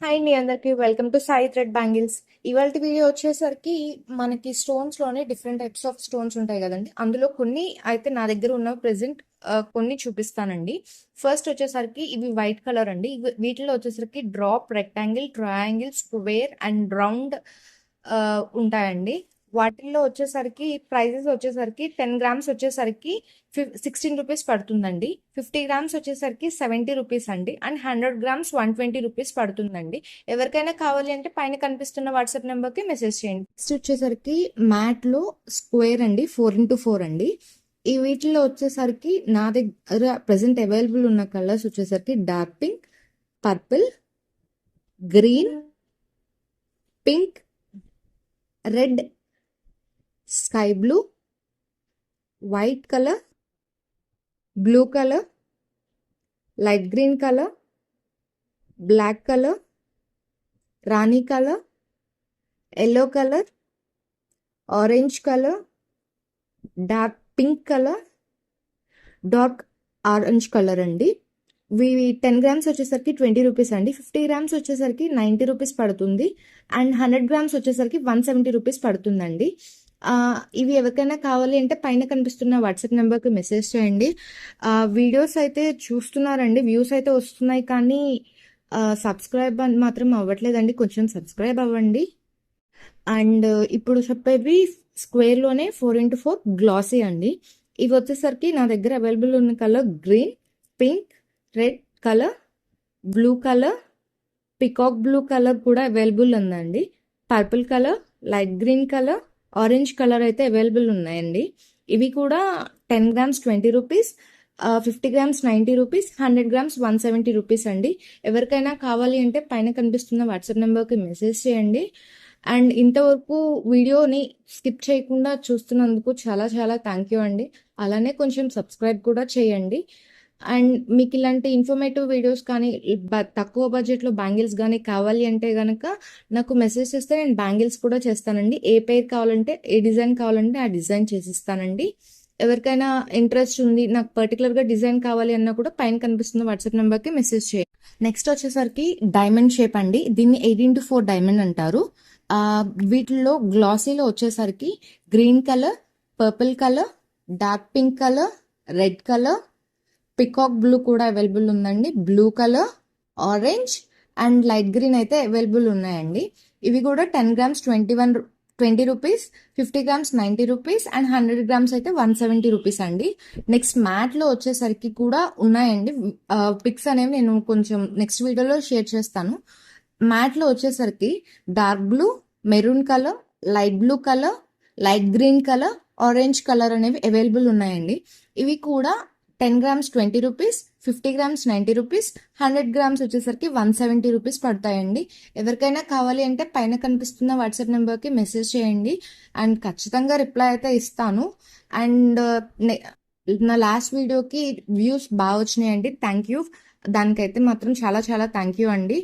Hi అండి అందరికి welcome to Sai thread bangles. ఇవాళ వీడియో వచ్చేసరికి మనకి స్టోన్స్ లోనే డిఫరెంట్ టైప్స్ ఆఫ్ స్టోన్స్ ఉంటాయి కదండి. అందులో కొన్ని అయితే నా దగ్గర ఉన్న ప్రెసెంట్ కొన్ని చూపిస్తానండి. ఫస్ట్ వచ్చేసరికి ఇవి వైట్ కలర్ అండి. వీటిలో వచ్చేసరికి drop, rectangle, triangle, square and round ఉంటాయండి. వాటిల్లో వచ్చేసరికి ప్రైజెస్ వచ్చేసరికి 10 గ్రామ్స్ వచ్చేసరికి 16 రూపీస్ పడుతుందండి. 50 గ్రామ్స్ వచ్చేసరికి 70 రూపీస్ అండి. అండ్ 100 గ్రామ్స్ 120 రూపీస్ పడుతుందండి. ఎవరికైనా కావాలి అంటే పైన కనిపిస్తున్న వాట్సాప్ నెంబర్కి మెసేజ్ చేయండి. నెక్స్ట్ వచ్చేసరికి మ్యాట్లో స్క్వేర్ అండి, 4x4 అండి. ఈ వీటిలో వచ్చేసరికి నా దగ్గర ప్రజెంట్ అవైలబుల్ ఉన్న కలర్స్ వచ్చేసరికి dark pink, purple, green, pink, red, sky blue, white colour, blue colour, light green colour, black colour, rani colour, yellow colour, orange colour, dark pink colour, dark orange colour అండి. ఇవి 10 grams వచ్చేసరికి 20 rupees అండి. 50 grams వచ్చేసరికి 90 rupees పడుతుంది. And 100 grams వచ్చేసరికి 170 rupees పడుతుందండి. ఇవి ఎవరికైనా కావాలి అంటే పైన కనిపిస్తున్న వాట్సాప్ నెంబర్కి మెసేజ్ చేయండి. వీడియోస్ అయితే చూస్తున్నారండి, వ్యూస్ అయితే వస్తున్నాయి, కానీ సబ్స్క్రైబ్ మాత్రం అవ్వట్లేదండి. కొంచెం సబ్స్క్రైబ్ అవ్వండి. అండ్ ఇప్పుడు చెప్పేవి స్క్వేర్లోనే 4x4 గ్లాసీ అండి. ఇవి వచ్చేసరికి నా దగ్గర అవైలబుల్ ఉన్న colour green, pink, red colour, blue colour, peacock blue colour కూడా అవైలబుల్ ఉందండి. Purple colour, light green colour, orange colour అయితే అవైలబుల్ ఉన్నాయండి. ఇవి కూడా 10 grams 20 rupees, 50 grams 90 rupees, 100 grams 170 rupees అండి. ఎవరికైనా కావాలి అంటే పైన కనిపిస్తున్న వాట్సాప్ నెంబర్కి మెసేజ్ చేయండి. అండ్ ఇంతవరకు వీడియోని స్కిప్ చేయకుండా చూస్తున్నందుకు చాలా చాలా థ్యాంక్ యూ అండి. అలానే కొంచెం సబ్స్క్రైబ్ కూడా చేయండి. అండ్ మీకు ఇలాంటి ఇన్ఫర్మేటివ్ వీడియోస్ కానీ తక్కువ బడ్జెట్లో బ్యాంగిల్స్ కానీ కావాలి అంటే కనుక నాకు మెసేజ్ చేస్తే నేను బ్యాంగిల్స్ కూడా చేస్తానండి. ఏ పేర్ కావాలంటే, ఏ డిజైన్ కావాలంటే ఆ డిజైన్ చేసిస్తానండి. ఎవరికైనా ఇంట్రెస్ట్ ఉంది, నాకు పర్టికులర్గా డిజైన్ కావాలి అన్నా కూడా పైన కనిపిస్తున్న వాట్సాప్ నెంబర్కి మెసేజ్ చేయండి. నెక్స్ట్ వచ్చేసరికి డైమండ్ షేప్ అండి. దీన్ని 8x4 డైమండ్ అంటారు. వీటిల్లో గ్లాసీలో వచ్చేసరికి green colour, purple colour, dark pink colour, red colour, peacock blue కూడా అవైలబుల్ ఉందండి. Blue colour, orange and light green అయితే అవైలబుల్ ఉన్నాయండి. ఇవి కూడా 10 grams 20 rupees, 50 grams 90 rupees and 100 grams అయితే 170 రూపీస్ అండి. నెక్స్ట్ మ్యాట్లో వచ్చేసరికి కూడా ఉన్నాయండి. పిక్స్ అనేవి నేను కొంచెం నెక్స్ట్ వీడియోలో షేర్ చేస్తాను. మ్యాట్లో వచ్చేసరికి dark blue, maroon colour, light blue colour, light green colour, orange colour అనేవి అవైలబుల్ ఉన్నాయండి. ఇవి కూడా 10 grams 20 rupees, 50 grams 90 rupees, 100 grams వచ్చేసరికి 170 రూపీస్ పడతాయండి. ఎవరికైనా కావాలి అంటే పైన కనిపిస్తున్న వాట్సాప్ నెంబర్కి మెసేజ్ చేయండి. అండ్ ఖచ్చితంగా రిప్లై అయితే ఇస్తాను. అండ్ నా లాస్ట్ వీడియోకి వ్యూస్ బాగా వచ్చినాయండి, థ్యాంక్ యూ. దానికైతే మాత్రం చాలా చాలా థ్యాంక్ యూ అండి.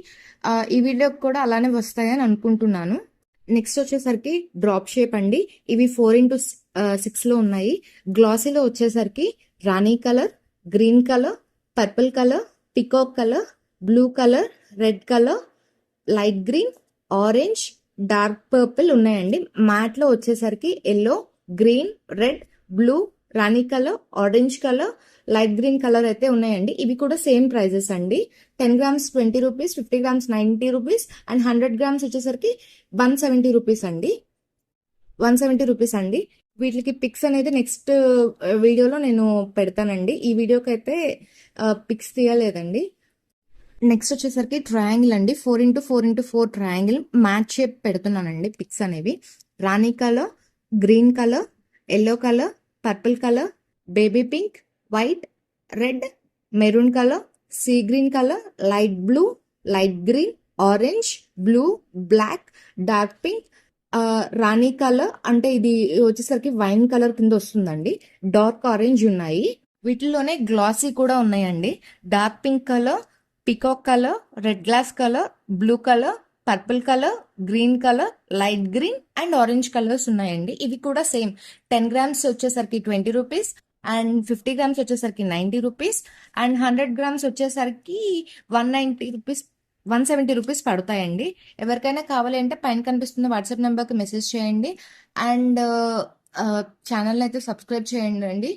ఈ వీడియోకి కూడా అలానే వస్తాయని అనుకుంటున్నాను. నెక్స్ట్ వచ్చేసరికి డ్రాప్ షేప్ అండి. ఇవి 4x6లో ఉన్నాయి. గ్లాసీలో వచ్చేసరికి rani colour, green colour, purple colour, peacock colour, blue colour, red colour, light green, orange, dark purple ఉన్నాయండి. మ్యాట్లో వచ్చేసరికి yellow, green, red, blue, rani colour, orange colour, light green colour అయితే ఉన్నాయండి. ఇవి కూడా సేమ్ ప్రైజెస్ అండి. 10 grams 20 rupees, 50 grams 90 rupees and 100 grams వచ్చేసరికి 170 rupees అండి. 170 రూపీస్ అండి. వీటికి పిక్స్ అనేది నెక్స్ట్ వీడియోలో నేను పెడతానండి. ఈ వీడియోకి అయితే పిక్స్ తీయలేదండి. నెక్స్ట్ వచ్చేసరికి ట్రయాంగిల్ అండి. 4x4 ట్రయాంగిల్ మ్యాచ్ షేప్ పెడుతున్నానండి. పిక్స్ అనేవి rani colour, green colour, yellow colour, purple colour, baby pink, white, red, maroon colour, sea green colour, light blue, light green, orange, blue, black, dark pink, rani colour అంటే ఇది వచ్చేసరికి wine colour కింద వస్తుందండి. Dark orange ఉన్నాయి. వీటిలోనే glossy కూడా ఉన్నాయండి. Dark pink colour, peacock colour, red glass colour, blue colour, purple colour, green colour, light green and orange colours ఉన్నాయండి. ఇవి కూడా సేమ్ 10 గ్రామ్స్ వచ్చేసరికి 20 రూపీస్ అండ్ 50 గ్రామ్స్ వచ్చేసరికి 90 రూపీస్ అండ్ 100 గ్రామ్స్ వచ్చేసరికి 190 రూపీస్ రూ. 170 పడతాయండి. ఎవరికైనా కావాలి అంటే పైన కనిపిస్తున్న వాట్సాప్ నెంబర్‌కి మెసేజ్ చేయండి. అండ్ ఛానల్‌ని అయితే సబ్స్క్రైబ్ చేయండి.